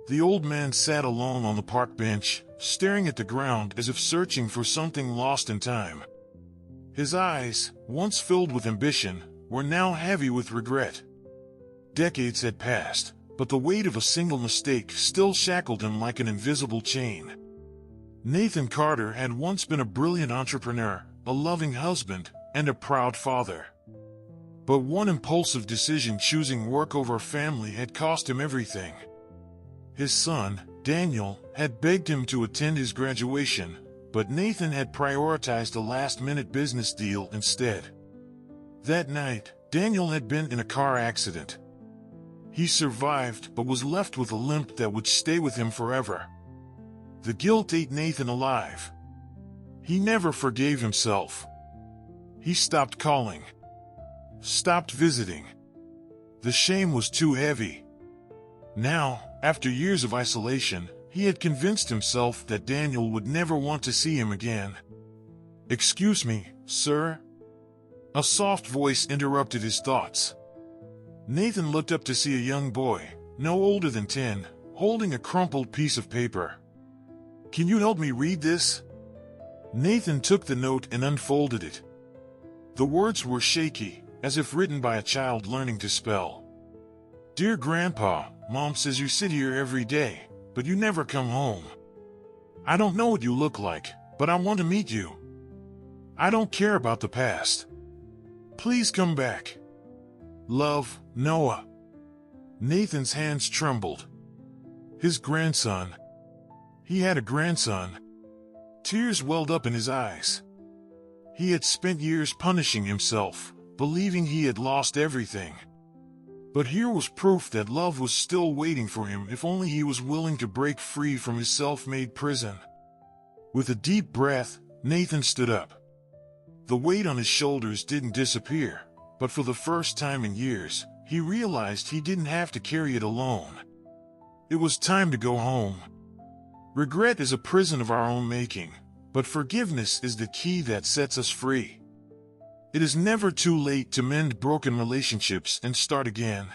The old man sat alone on the park bench, staring at the ground as if searching for something lost in time. His eyes, once filled with ambition, were now heavy with regret. Decades had passed, but the weight of a single mistake still shackled him like an invisible chain. Nathan Carter had once been a brilliant entrepreneur, a loving husband, and a proud father. But one impulsive decision, choosing work over family, had cost him everything. His son, Daniel, had begged him to attend his graduation, but Nathan had prioritized a last-minute business deal instead. That night, Daniel had been in a car accident. He survived, but was left with a limp that would stay with him forever. The guilt ate Nathan alive. He never forgave himself. He stopped calling. Stopped visiting. The shame was too heavy. Now, after years of isolation, he had convinced himself that Daniel would never want to see him again. "Excuse me, sir?" A soft voice interrupted his thoughts. Nathan looked up to see a young boy, no older than 10, holding a crumpled piece of paper. "Can you help me read this?" Nathan took the note and unfolded it. The words were shaky, as if written by a child learning to spell. "Dear Grandpa, Mom says you sit here every day, but you never come home. I don't know what you look like, but I want to meet you. I don't care about the past. Please come back. Love, Noah." Nathan's hands trembled. His grandson. He had a grandson. Tears welled up in his eyes. He had spent years punishing himself, believing he had lost everything. But here was proof that love was still waiting for him if only he was willing to break free from his self-made prison. With a deep breath, Nathan stood up. The weight on his shoulders didn't disappear, but for the first time in years, he realized he didn't have to carry it alone. It was time to go home. Regret is a prison of our own making, but forgiveness is the key that sets us free. It is never too late to mend broken relationships and start again.